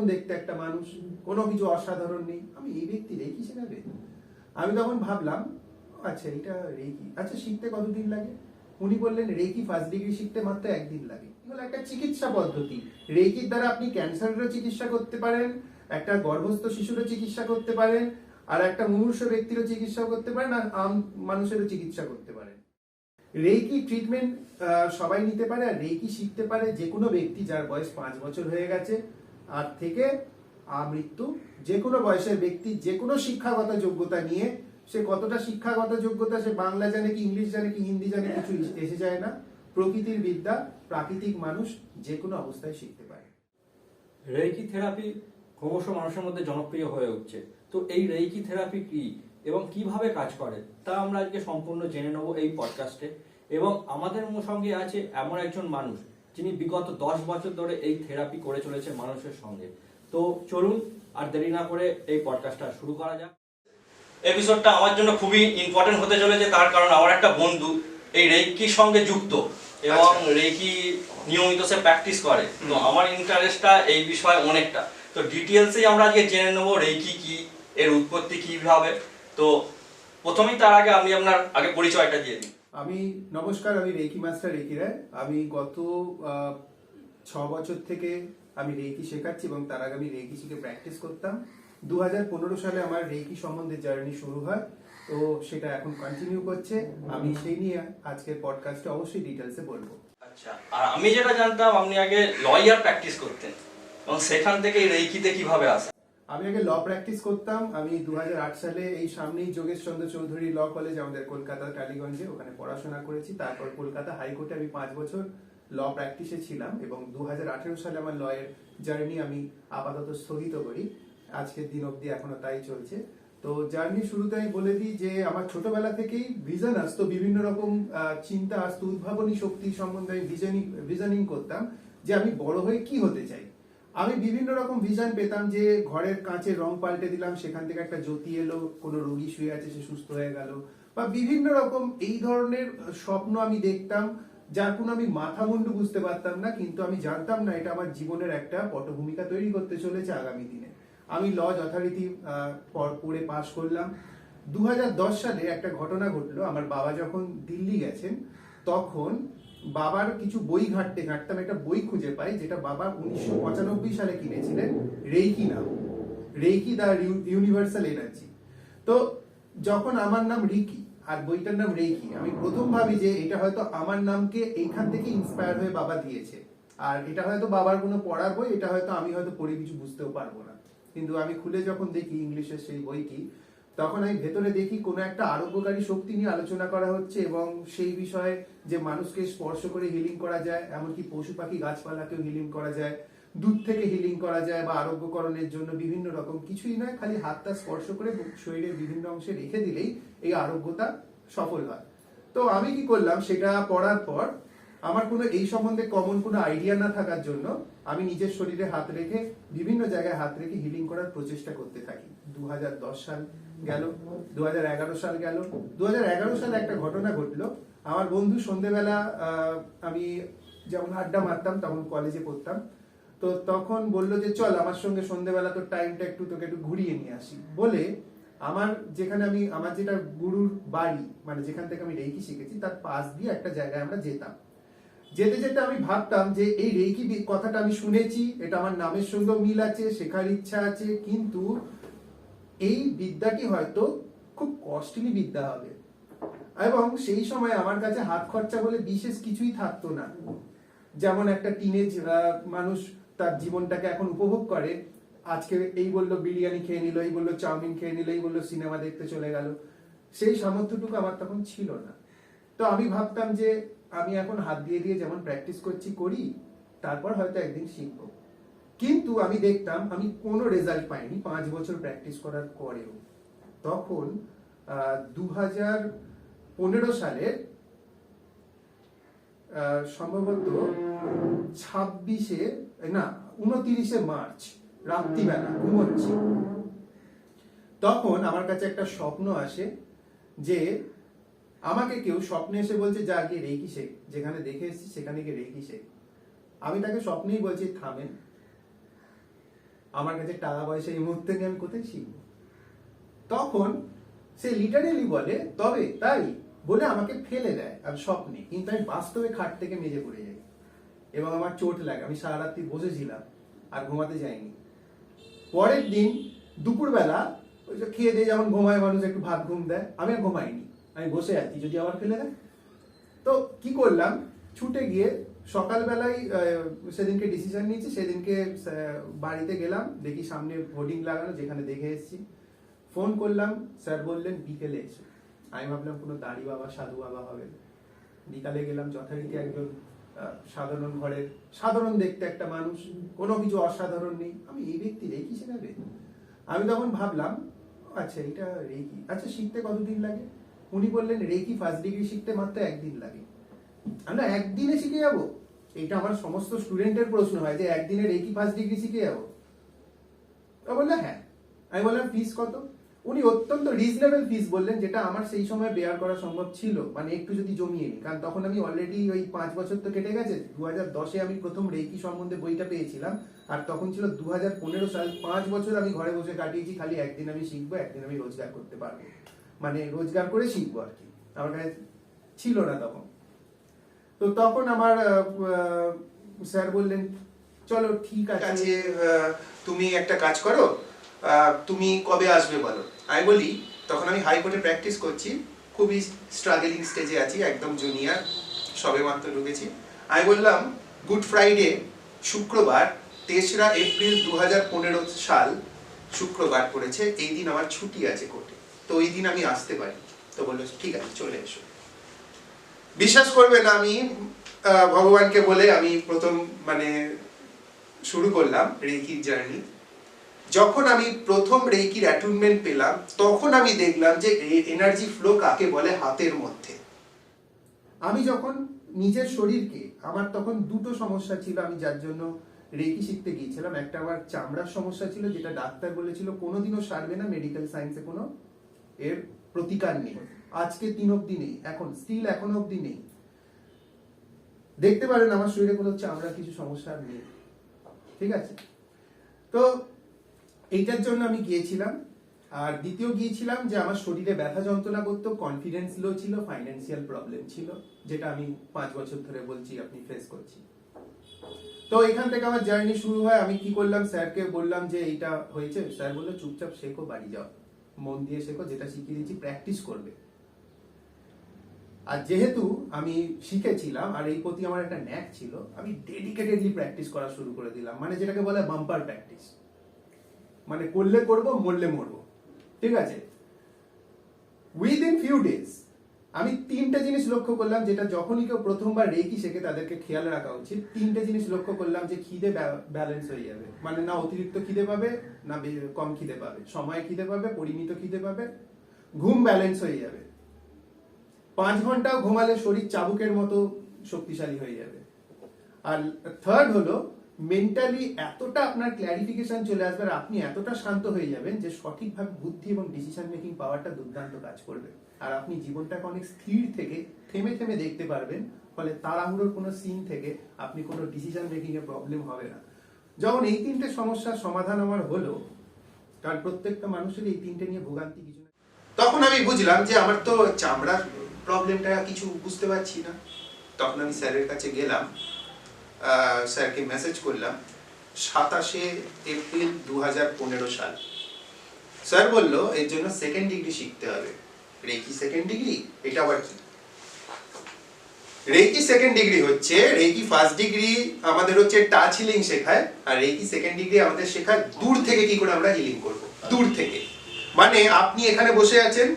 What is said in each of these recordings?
সাধারণ দেখতে একটা মানুষ, কোনো কিছু অসাধারণ নেই, আমি এই ব্যক্তি রেকি শেখাবে। আমি তখন ভাবলাম আচ্ছা এটা রেকি, আচ্ছা শিখতে কতদিন লাগে? উনি বললেন রেকি ফার্স্ট ডিগ্রি শিখতে মাত্র 1 দিন লাগে। হলো একটা চিকিৎসা পদ্ধতি। রেকির দ্বারা আপনি ক্যান্সারেরও চিকিৎসা করতে পারেন, একটা গর্ভস্থ শিশুরও চিকিৎসা করতে পারেন, আর একটা মুমূর্ষ ব্যক্তিরও চিকিৎসা করতে পারেন, আর আম মানুষেরও চিকিৎসা করতে পারেন। রেকি ট্রিটমেন্ট সবাই নিতে পারে, আর রেকি শিখতে পারে যে কোনো ব্যক্তি যার বয়স 5 বছর হয়ে গেছে আর থেকে মৃত্যু, যে কোনো বয়সের ব্যক্তি যে কোনো শিক্ষাগত যোগ্যতা নিয়ে, সে কতটা শিক্ষাগত যোগ্যতা, সে বাংলা জানে কি ইংলিশ জানে কি হিন্দি জানে, কিছু এসে যায় না। প্রকৃতির বিদ্যা, প্রাকৃতিক মানুষ যে কোনো অবস্থায় শিখতে পারে। রেইকি থেরাপি ক্রমশ মানুষের মধ্যে জনপ্রিয় হয়ে উঠছে। তো এই রেইকি থেরাপি কি এবং কিভাবে কাজ করে তা আমরা আজকে সম্পূর্ণ জেনে নেব এই পডকাস্টে। এবং আমাদের সঙ্গে আছে এমন একজন মানুষ যিনি বিগত 10 বছর ধরে এই থেরাপি করে চলেছে মানুষের সঙ্গে। তো চলুন আর দেরি না করে এই পডকাস্টটা শুরু করা যাক। এপিসোডটা আমার জন্য খুবই ইম্পর্টেন্ট হতে চলেছে, তার কারণ আমার একটা বন্ধু এই রেইকির সঙ্গে যুক্ত এবং রেইকি নিয়মিত সে প্র্যাকটিস করে। তো আমার ইন্টারেস্টটা এই বিষয়ে অনেকটা। তো ডিটেলসেই আমরা আজকে জেনে নেবো রেইকি কি, এর উৎপত্তি কিভাবে। তো প্রথমেই তার আগে আমি আপনার আগে পরিচয়টা দিয়ে দিই। নমস্কার, আমি রেকি মাস্টার রেকি রায়। আমি গত 6 বছর থেকে আমি রেকি শেখাচ্ছি এবং তার আগে আমি রেকি শিখে প্র্যাকটিস করতাম। 2015 সালে আমার রেকি সম্বন্ধে জার্নি শুরু হয়, তো সেটা এখন কন্টিনিউ করছে। আমি সেই নিয়ে আজকের পডকাস্টে অবশ্যই ডিটেলসে বলবো। আচ্ছা, আর আমি যেটা জানতাম আপনি আগে লয়ার প্র্যাকটিস করতেন এবং সেখান থেকে রেইকিতে কিভাবে আসেন? আমি আগে ল প্র্যাকটিস করতাম। আমি 2008 সালে এই সামনেই যোগেশ চন্দ্র চৌধুরী ল কলেজ আমাদের কলকাতা টালিগঞ্জে, ওখানে পড়াশোনা করেছি। তারপর কলকাতা হাইকোর্টে আমি 5 বছর ল প্র্যাকটিসে ছিলাম এবং 2018 সালে আমার লয়ের জার্নি আমি আপাতত স্থগিত করি। আজকের দিন অবধি এখনো তাই চলছে। তো জার্নি শুরুতে আমি বলে দিই যে আমার ছোটবেলা থেকেই ভিশন আসতো, বিভিন্ন রকম চিন্তা আসতো, উদ্ভাবনী শক্তি সম্বন্ধে আমি ভিশনিং করতাম যে আমি বড় হয়ে কি হতে চাই। আমি বিভিন্ন রকম ভিশন পেতাম যে ঘরের কাঁচের রং পাল্টে দিলাম, সেখান থেকে একটা জ্যোতি এলো, কোনো রোগী শুয়ে আছে সে সুস্থ হয়ে গেল, বা বিভিন্ন রকম এই ধরনের স্বপ্ন আমি দেখতাম, যার কোনো আমি মাথা মুন্ডু বুঝতে পারতাম না, কিন্তু আমি জানতাম না এটা আমার জীবনের একটা পটভূমিকা তৈরি করতে চলেছে আগামী দিনে। আমি ল যথারীতি পড়ে পাশ করলাম। 2010 সালে একটা ঘটনা ঘটলো। আমার বাবা যখন দিল্লি গেছেন, তখন বাবার কিছু বই ঘাঁটতে ঘাঁটতে আমি একটা বই খুঁজে পাই, যেটা বাবা 1995 সালে কিনেছিলেন, রেইকি নাম, রেইকি দ্য ইউনিভার্সাল এনার্জি। তো যখন আমার নাম রিকি আর বইটার নাম রেইকি, আমি প্রথম ভাবি যে এটা হয়তো আমার নামকে এইখান থেকে ইন্সপায়ার হয়ে বাবা দিয়েছে, আর এটা হয়তো বাবার কোনো পড়ার বই, এটা হয়তো আমি হয়তো পড়ে কিছু বুঝতেও পারবো না। কিন্তু আমি খুলে যখন দেখি ইংলিশের সেই বইটি, তখন আমি ভেতরে দেখি কোনো একটা আরোগ্যকারী শক্তি নিয়ে আলোচনা করা হচ্ছে এবং সেই বিষয়ে যে মানুষকে স্পর্শ করে হিলিং করা যায়, এমনকি পশু পাখি গাছপালাকেও হিলিং করা যায়, দুধ থেকে হিলিং করা যায়, বা আরোগ্যকরণের জন্য বিভিন্ন রকম কিছুই নয়, খালি হাতটা স্পর্শ করে শরীরের বিভিন্ন অংশে রেখে দিলেই এই আরোগ্যতা সফল হয়। তো আমি কি করলাম, সেটা পড়ার পর আমার কোনো এই সম্বন্ধে কমন কোনো আইডিয়া না থাকার জন্য আমি নিজের শরীরে হাত রেখে, বিভিন্ন জায়গায় হাত রেখে হিলিং করার প্রচেষ্টা করতে থাকি। 2010 সাল গেল, 2011 সাল গেল। 2011 সালে একটা ঘটনা ঘটলো। আমার বন্ধু সন্ধ্যেবেলা, আমি যেমন আড্ডা মারতাম, তখন কলেজে পড়তাম, তো তখন বললো যে চল আমার সঙ্গে সন্ধ্যেবেলা তোর টাইমটা তোকে একটু ঘুরিয়ে নিয়ে আসি বলে, আমার যেখানে আমার যেটা গুরুর বাড়ি, মানে যেখান থেকে আমি রেইকি শিখেছি, তার পাশ দিয়ে একটা জায়গায় আমরা যেতাম। যেতে যেতে আমি ভাবতাম যে এই রেইকি কথাটা আমি শুনেছি, এটা আমার নামের সঙ্গে মিল আছে, শেখার ইচ্ছা আছে, কিন্তু এই বিদ্যাটি হয়তো খুব কস্টলি বিদ্যা হবে, এবং সেই সময় আমার কাছে হাত খরচা বলে বিশেষ কিছুই থাকতো না। যেমন একটা টিনেজ মানুষ তার জীবনটাকে এখন উপভোগ করে, আজকে এই বললো বিরিয়ানি খেয়ে নিল, এই বললো চাউমিন খেয়ে নিল, এই বললো সিনেমা দেখতে চলে গেল, সেই সামর্থ্যটুকু আমার তখন ছিল না। তো আমি ভাবতাম যে আমি এখন হাত দিয়ে দিয়ে যেমন প্র্যাকটিস করি, তারপর হয়তো একদিন শিখবো। কিন্তু আমি দেখতাম আমি কোনো রেজাল্ট পাইনি 5 বছর প্র্যাকটিস করার পরেও। তখন 2015 সালের সম্ভবত 29 মার্চ রাত্রিবেলা ঘুমোচ্ছি, তখন আমার কাছে একটা স্বপ্ন আসে যে আমাকে কেউ স্বপ্নে এসে বলছে যা গিয়ে রেইকি শেখ, যেখানে দেখে এসেছি সেখানে গিয়ে রেইকি শেখ। আমি তাকে স্বপ্নেই বলছি থামেন, আমার কাছে টাকা পয়সা এই মুহূর্তে নিয়ে আমি কোথায় শিখবো? তখন সে লিটারেলি বলে তবে তাই বলে আমাকে ফেলে দেয় আর স্বপ্নে, কিন্তু আমি বাস্তবে খাট থেকে মেজে পড়ে যাই এবং আমার চোট লাগে। আমি সারা রাত্রি বসেছিলাম আর ঘুমাতে যাইনি। পরের দিন দুপুরবেলা ওই যে খেয়ে দিয়ে যেমন ঘুমায় মানুষ, একটু ভাত ঘুম দেয়, আমি আর ঘুমাইনি, আমি বসে আছি যদি আবার ফেলে দেয়। তো কি করলাম, ছুটে গিয়ে সকালবেলায় সেদিনকে ডিসিশন নিয়েছি, সেদিনকে বাড়িতে গেলাম, দেখি সামনে হোর্ডিং লাগানো যেখানে দেখে এসেছি। ফোন করলাম, স্যার বললেন বিকেলে এসো। আমি ভাবলাম কোনো দাড়ি বাবা সাধু বাবা হবে। বিকালে গেলাম, যথারীতি একজন সাধারণ ঘরের সাধারণ দেখতে একটা মানুষ, কোনো কিছু অসাধারণ নেই। আমি এই ব্যক্তি রেকি শেখাবে? আমি তখন ভাবলাম আচ্ছা এটা রেকি, আচ্ছা শিখতে কতদিন লাগে? উনি বললেন রেকি ফার্স্ট ডিগ্রি শিখতে মাত্র 1 দিন লাগে। আমরা 1 দিনে শিখে যাবো? এটা আমার সমস্ত স্টুডেন্টের প্রশ্ন হয় যে 1 দিনে রেকি ফার্স্ট ডিগ্রি শিখে যাবো? ও বললো হ্যাঁ। আমি বললাম ফিস কত? উনি অত্যন্ত রিজনেবল ফিস বললেন, যেটা আমার সেই সময় বেয়ার করা সম্ভব ছিল, মানে একটু যদি জমিয়ে নিই, কারণ তখন আমি অলরেডি ওই 5 বছর তো কেটে গেছে। 2010-এ আমি প্রথম রেকি সম্বন্ধে বইটা পেয়েছিলাম, আর তখন ছিল 2015 সাল। 5 বছর আমি ঘরে বসে কাটিয়েছি, খালি একদিন আমি শিখবো, একদিন আমি রোজগার করতে পারবো, মানে রোজগার করে শিখবো আর কি। আমার কাছে ছিল না তখন। তো তখন আমার স্যার বললেন চলো ঠিক আছে, তুমি একটা কাজ করো, তুমি কবে আসবে বলো। আমি বলি তখন আমি হাইকোর্টে প্র্যাকটিস করছি, খুবই স্ট্রাগলিং স্টেজে আছি, একদম জুনিয়র, সবে মাত্র ঢুকেছি। আমি বললাম গুড ফ্রাইডে শুক্রবার 3রা এপ্রিল 2015 সাল শুক্রবার পড়েছে, এই দিন আমার ছুটি আছে কোর্টে, তো ওই দিন আমি আসতে পারি। তো বললো ঠিক আছে চলে এসো। বিশ্বাস করবে না, আমি ভগবানকে বলে আমি প্রথম মানে শুরু করলাম রেকির জার্নি। যখন আমি প্রথম রেকির অ্যাটুনমেন্ট পেলাম, তখন আমি দেখলাম যে এনার্জি ফ্লো কাকে বলে হাতের মধ্যে। আমি যখন নিজের শরীরকে, আমার তখন দুটো সমস্যা ছিল আমি যার জন্য রেকি শিখতে গিয়েছিলাম। একটা আমার চামড়ার সমস্যা ছিল, যেটা ডাক্তার বলেছিল কোনোদিনও সারবে না, মেডিকেল সায়েন্সে কোনো এর প্রতিকার নেই। আজকে 3 অবধি নেই, এখন স্টিল এখনো অবধি নেই। দেখতে পারেন আমার শরীরে কোনো চামড়ার কিছু সমস্যা নেই, ঠিক আছে? তো এইটার জন্য আমি গিয়েছিলাম। আর দ্বিতীয় গিয়েছিলাম যে আমার শরীরে ব্যথা যন্ত্রণা করতো, কনফিডেন্স লো ছিল, ফাইন্যান্সিয়াল প্রবলেম ছিল, যেটা আমি 5 বছর ধরে বলছি আপনি ফেস করছি। তো এখান থেকে আমার জার্নি শুরু হয়। আমি কি করলাম, স্যারকে বললাম যে এইটা হয়েছে। স্যার বললো চুপচাপ শেখো, বাড়ি যাও, মন দিয়ে শেখো, যেটা শিখিয়ে দিচ্ছি প্র্যাকটিস করবে। আর যেহেতু আমি শিখেছিলাম আর এই প্রতি আমার একটা ন্যাক ছিল, আমি ডেডিকেটেডলি প্র্যাকটিস করা শুরু করে দিলাম, মানে যেটাকে বলে বাম্পার প্র্যাকটিস, মানে করলে করব, মরলে মরবো, ঠিক আছে? উইদিন ফিউ ডেজ আমি 3টে জিনিস লক্ষ্য করলাম, যেটা যখনই কেউ প্রথমবার রেকি শেখে তাদেরকে খেয়াল রাখা উচিত। 3টে জিনিস লক্ষ্য করলাম, যে খিদে ব্যালেন্স হয়ে যাবে, মানে না অতিরিক্ত খিদে পাবে না কম খিদে পাবে, সময় খিদে পাবে, পরিমিত খিদে পাবে, ঘুম ব্যালেন্স হয়ে যাবে। 5 ঘন্টাও ঘুমালে শরীর চাবুকের মতো শক্তিশালী হয়ে যাবে। আর থার্ড হলো মেন্টালি এতটা আপনার ক্ল্যারিফিকেশন চলে আসবে, আর আপনি এতটা শান্ত হয়ে যাবেন যে সঠিকভাবে বুদ্ধি এবং ডিসিশন মেকিং পাওয়ারটা দুর্দান্ত কাজ করবে। আর আপনি জীবনটাকে অনেক স্থির থেকে থেমে থেমে দেখতে পারবেন, ফলে তাড়াহুড়োর কোনো সিন থেকে আপনি কোনো ডিসিশন মেকিং এ প্রবলেম হবে না। যখন এই 3টে সমস্যার সমাধান আমার হলো, কারণ প্রত্যেকটা মানুষের এই 3টে নিয়ে ভোগান্তি কিছু না, তখন আমি বুঝলাম যে আমার তো চামড়ার প্রবলেমটা কিছু বুঝতে পারছি না। তখন আমি স্যারের কাছে গেলাম, স্যারকে মেসেজ করলাম 27শে এপ্রিল 2015 সাল। স্যার বলল এর জন্য 2nd ডিগ্রি শিখতে হবে। Reiki 2nd degree? এটা আবার কি? রেকি 2nd ডিগ্রি হচ্ছে, রেকি ফার্স্ট ডিগ্রি আমাদের হচ্ছে টাচ হিলিং শেখায়, আর রেকি 2nd ডিগ্রি আমাদের শেখায় দূর থেকে কি করে আমরা হিলিং করব, দূর থেকে। মানে আপনি এখানে বসে আছেন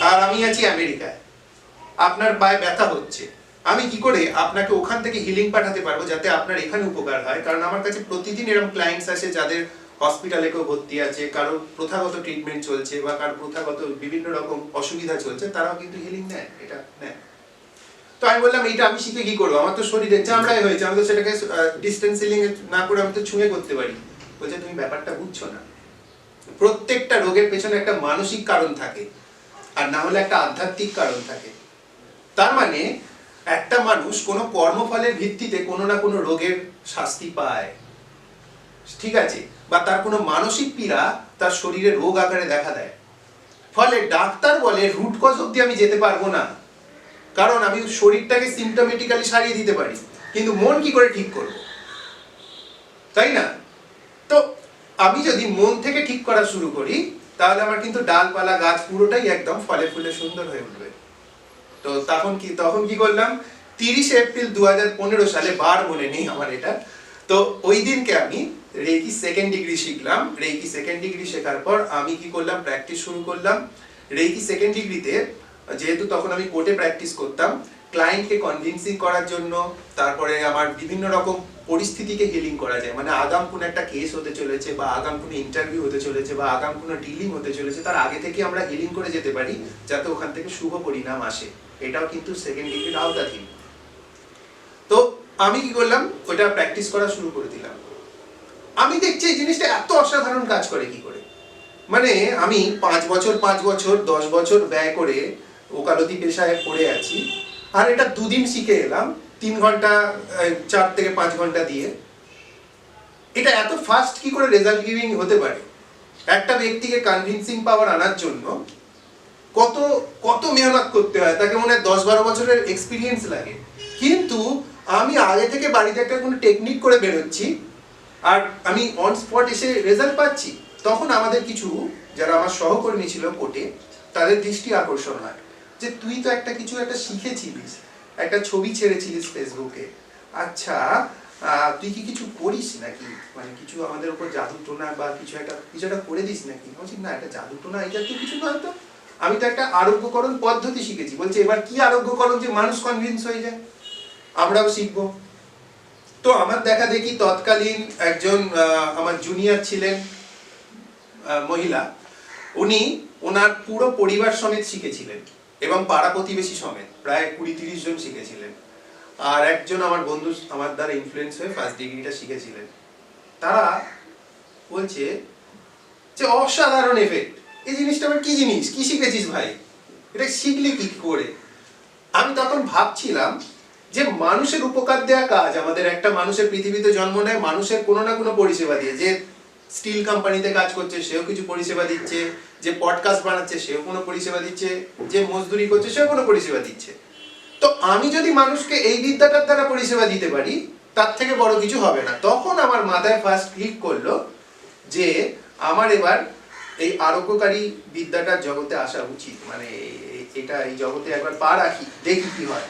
আর আমি আছি আমেরিকায়, আপনার পায়ে ব্যথা হচ্ছে, আমি কি করে আপনাকে ওখান থেকে হিলিং পাঠাতে পারবো যাতে আপনার এখানে উপকার হয়? কারণ আমার কাছে প্রতিদিন এরকম ক্লায়েন্টস আসে যাদের হসপিটালে কেউ ভর্তি আছে, কারো প্রথাগত ট্রিটমেন্ট চলছে বা কারো প্রথাগত বিভিন্ন রকম অসুবিধা চলছে, তারাও কিন্তু হিলিং নেয়, এটা নেয়। তো আমি বললাম এইটা আমি শিখে কি করবো, আমার তো শরীরে চামড়ায় হয়েছে, আমি তো সেটাকে ডিস্টেন্স হিলিং না করে আমি তো ছুঁয়ে করতে পারি। বলছে তুমি ব্যাপারটা বুঝছো না, প্রত্যেকটা রোগের পেছনে একটা মানসিক কারণ থাকে, আর না হলে একটা আধ্যাত্মিক কারণ থাকে। তার মানে একটা মানুষ কোনো কর্মফলের ভিত্তিতে কোনো না কোনো রোগের শাস্তি পায়, ঠিক আছে, বা তার কোনো মানসিক পীড়া তার শরীরে রোগ আকারে দেখা দেয়, ফলে ডাক্তার বলে রুট কজ অব্দি আমি যেতে পারবো না, কারণ আমি শরীরটাকে সিমটোমেটিক্যালি সারিয়ে দিতে পারি, কিন্তু মন কি করে ঠিক করব, তাই না? তো আমি যদি মন থেকে ঠিক করা শুরু করি, তাহলে আমার কিন্তু ডালপালা গাছ পুরোটাই একদম ফলে ফুলে সুন্দর হয়ে উঠবে। তো তখন কি করলাম, 30 এপ্রিল 2015 সালে, বার মনে নেই আমার এটা, তো ওই দিনকে আমি রেকি সেকেন্ড ডিগ্রি শিখলাম। রেকি সেকেন্ড ডিগ্রি শেখার পর আমি কি করলাম, প্র্যাকটিস শুরু করলাম। রেকি সেকেন্ড ডিগ্রিতে, যেহেতু তখন আমি কোর্টে প্র্যাকটিস করতাম, ক্লায়েন্টকে কনভিন্সিং করার জন্য, তারপরে আমার বিভিন্ন রকম পরিস্থিতিকে হিলিং করা যায়, মানে আগাম কোনো একটা কেস হতে চলেছে, বা আগাম কোনো ইন্টারভিউ হতে চলেছে, বা আগাম কোনো ডিলিং হতে চলেছে, তার আগে থেকে আমরা হিলিং করে যেতে পারি, যাতে ওখান থেকে শুভ পরিণাম আসে। এটাও কিন্তু সেকেন্ড ডিগ্রির আওতাধীন। তো আমি কি করলাম, ওটা প্র্যাকটিস করা শুরু করে দিলাম। আমি দেখছি এই জিনিসটা এত অসাধারণ কাজ করে কি করে, মানে আমি 5 বছর 10 বছর ব্যয় করে ওকালতি পেশায় পড়ে আছি, আর এটা 2 দিন শিখে এলাম, 3 ঘন্টা 4 থেকে 5 ঘন্টা দিয়ে। এটা এত ফাস্ট কি করে রেজাল্ট গিভিং হতে পারে? একটা ব্যক্তিকে কনভিন্সিং পাওয়ার আনার জন্য কত কত মেহনত করতে হয়, তাকে মনে হয় 10-12 বছরের এক্সপিরিয়েন্স লাগে, কিন্তু আমি আগে থেকে বাড়িতে একটা কোনো টেকনিক করে বেরোচ্ছি, আর আমি অন স্পট এসে রেজাল্ট পাচ্ছি। তখন আমাদের কিছু যারা আমার সহকর্মী ছিল কোর্টে, তাদের দৃষ্টি আকর্ষণ হয় যে তুই তো একটা শিখেছিলিস, একটা ছবি ছেড়েছিলিস ফেসবুকে, আচ্ছা তুই কি কিছু করিস নাকি, মানে কিছু আমাদের উপর জাদু টোনা বা কিছু একটা করে দিস নাকি? বলছি না, এটা জাদু টোনা এই জাতীয় কিছু নয় তো, আমি তো একটা আরোগ্যকরণ পদ্ধতি শিখেছি। বলছে এবার কি আরোগ্যকরণ যে মানুষ কনভিন্স হয়ে যায়, আমরাও শিখবো। তো আমার দেখা দেখি তৎকালীন একজন আমার জুনিয়র ছিলেন মহিলা, উনি ওনার পুরো পরিবার সমেত শিখেছিলেন, এবং পাড়া প্রতিবেশী সমেত প্রায় 20-30 জন শিখেছিলেন। আর একজন আমার বন্ধু আমার দ্বারা ইনফ্লুয়েন্স হয়ে ফার্স্ট ডিগ্রিটা শিখেছিলেন। তারা বলছে যে অসাধারণ এফেক্ট, এই জিনিসটা আবার কি জিনিস, কি শিখেছিস ভাই, এটা শিখলি কি করে? আমি তখন ভাবছিলাম যে মানুষের উপকার দেওয়া কাজ, আমাদের একটা মানুষের পৃথিবীতে জন্ম নেয় মানুষের কোনো না কোনো পরিষেবা দিয়ে, যে স্টিল কোম্পানিতে কাজ করছে সেও কিছু পরিষেবা দিচ্ছে, যে পডকাস্ট বানাচ্ছে সেও কোনো পরিষেবা দিচ্ছে, যে মজদুরি করছে সেও কোনো পরিষেবা দিচ্ছে। তো আমি যদি মানুষকে এই বিদ্যাটার দ্বারা পরিষেবা দিতে পারি, তার থেকে বড় কিছু হবে না। তখন আমার মাথায় ফার্স্ট ক্লিক করলো যে আমার এবার এই আরোগ্যকারী বিদ্যাটার জগতে আসা উচিত, মানে এটা এই জগতে একবার পা রাখি, দেখি কি হয়।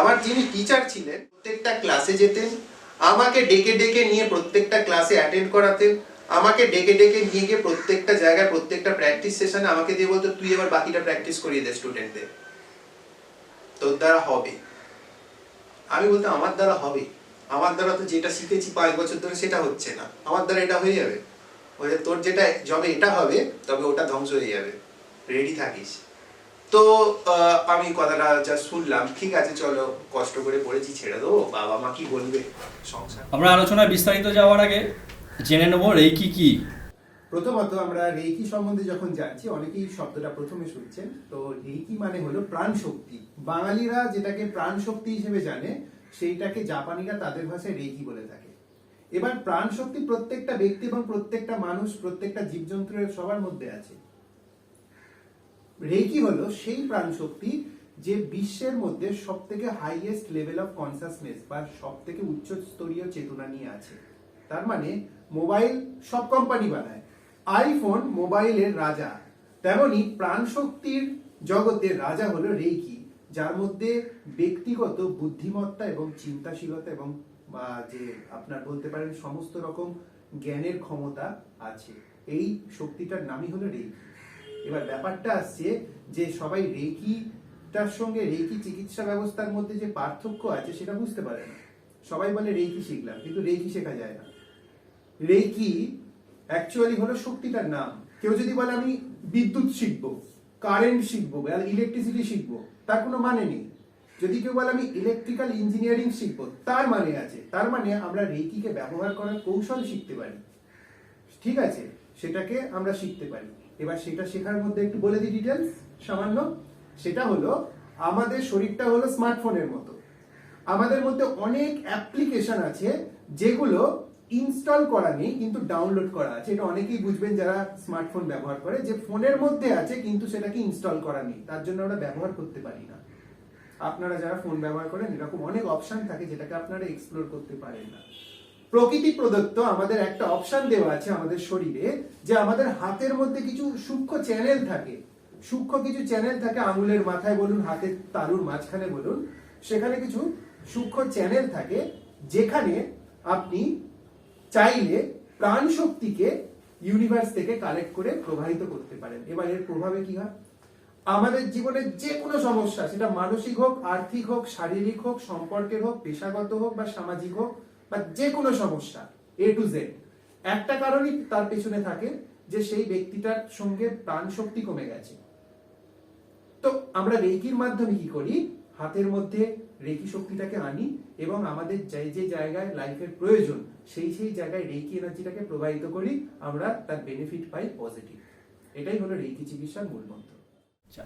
আমার যিনি টিচার ছিলেন প্রত্যেকটা ক্লাসে যেতেন, আমাকে ডেকে ডেকে নিয়ে প্রত্যেকটা ক্লাসে অ্যাটেন্ড করাতেন, আমাকে ডেকে ডেকে নিয়ে গিয়ে প্রত্যেকটা জায়গায় প্রত্যেকটা প্র্যাকটিস সেশনে আমাকে দিয়ে বলতো তুই এবার বাকিটা প্র্যাকটিস করিয়ে দে স্টুডেন্টদের, তোর দ্বারা হবে। আমি বলতাম আমার দ্বারা হবে, আমার দ্বারা তো যেটা শিখেছি 5 বছর ধরে সেটা হচ্ছে না, আমার দ্বারা এটা হয়ে যাবে? বলে তোর যেটা যবে এটা হবে তবে ওটা ধ্বংস হয়ে যাবে, রেডি থাকিস। তো আমি কথাটা যা শুনলাম, ঠিক আছে চলো কষ্ট করে পড়েছি ছেড়ে দেবো, বাবা মা কি বলবে, সংসার। আমরা আলোচনায় বিস্তারিত যাওয়ার আগে জেনে নেব রেকি কি। প্রথমত আমরা রেকি সম্বন্ধে যখন জানছি, অনেকেই শব্দটা প্রথমে শুনছেন, তো রেকি মানে হলো প্রাণ শক্তি। বাঙালিরা যেটাকে প্রাণ শক্তি হিসেবে জানে, সেইটাকে জাপানিরা তাদের ভাষায় রেকি বলে থাকে। এবার প্রাণ শক্তি প্রত্যেকটা ব্যক্তি এবং প্রত্যেকটা মানুষ, প্রত্যেকটা জীবজন্তুর সবার মধ্যে আছে। রেকি হলো সেই প্রাণ শক্তি যে বিশ্বের মধ্যে সবথেকে হাইয়েস্ট লেভেল অফ কনসাসনেস বা সবথেকে উচ্চ স্তরীয় চেতনা নিয়ে আছে। তার মানে মোবাইল সব কোম্পানি বানায়, আইফোন মোবাইলের রাজা, তেমনি প্রাণ শক্তির জগতের রাজা হলো রেকি, যার মধ্যে ব্যক্তিগত বুদ্ধিমত্তা এবং চিন্তাশীলতা এবং যে আপনার বলতে পারেন সমস্ত রকম জ্ঞানের ক্ষমতা আছে। এই শক্তিটার নামই হলো রেকি। এবার ব্যাপারটা আসছে যে সবাই রেকিটার সঙ্গে রেকি চিকিৎসা ব্যবস্থার মধ্যে যে পার্থক্য আছে সেটা বুঝতে পারে না। সবাই বলে রেকি শিখলাম, কিন্তু রেকি শেখা যায় না। রেকি অ্যাকচুয়ালি হলো শক্তিটার নাম। কেউ যদি বলে আমি বিদ্যুৎ শিখবো, কারেন্ট শিখবো, ইলেকট্রিসিটি শিখবো, তার কোনো মানে নেই। যদি কেউ বলে আমি ইলেকট্রিক্যাল ইঞ্জিনিয়ারিং শিখবো, তার মানে আছে। তার মানে আমরা রেকিকে ব্যবহার করার কৌশল শিখতে পারি, ঠিক আছে, সেটাকে আমরা শিখতে পারি। এবার সেটা শেখার মধ্যে একটু বলে দিই ডিটেলস সামান্য। সেটা হলো আমাদের শরীরটা হলো স্মার্টফোনের মতো, আমাদের মধ্যে অনেক অ্যাপ্লিকেশন আছে যেগুলো ইনস্টল করা নেই কিন্তু ডাউনলোড করা আছে। এটা অনেকেই বুঝবেন যারা স্মার্টফোন ব্যবহার করে, যে ফোনের মধ্যে আছে কিন্তু সেটাকে ইনস্টল করা নেই, তার জন্য আমরা ব্যবহার করতে পারি না। আপনারা যারা ফোন ব্যবহার করেন এরকম অনেক অপশন থাকে যেটাকে আপনারা এক্সপ্লোর করতে পারেন না। প্রকৃতি প্রদত্ত আমাদের একটা অপশন দেওয়া আছে আমাদের শরীরে, যে আমাদের হাতের মধ্যে কিছু সূক্ষ্ম চ্যানেল থাকে, সূক্ষ্ম কিছু চ্যানেল থাকে, আঙুলের মাথায় বলুন, হাতের তালুর মাঝখানে বলুন, সেখানে কিছু সূক্ষ্ম চ্যানেল থাকে যেখানে আপনি চাইলে প্রাণ শক্তিকে ইউনিভার্স থেকে কালেক্ট করে প্রবাহিত করতে পারেন। এবার এর প্রভাবে কি হয়, আমাদের জীবনের যে কোনো সমস্যা, সেটা মানসিক হোক, আর্থিক হোক, শারীরিক হোক, সম্পর্কের হোক, পেশাগত হোক বা সামাজিক হোক, বা যে কোনো সমস্যা এ টু জেড, একটা কারণই তার পেছনে থাকে, যে সেই ব্যক্তিটার সঙ্গে প্রাণ শক্তি কমে গেছে। তো আমরা রেকির মাধ্যমে কি করি, হাতের মধ্যে রেকি শক্তিটাকে আনি এবং আমাদের যে জায়গায় লাইফের প্রয়োজন সেই জায়গায় রেকি এনার্জিটাকে প্রবাহিত করি, আমরা তার বেনিফিট পাই পজিটিভ। এটাই হলো রেকি চিকিৎসার মূল মন্ত্র। আচ্ছা,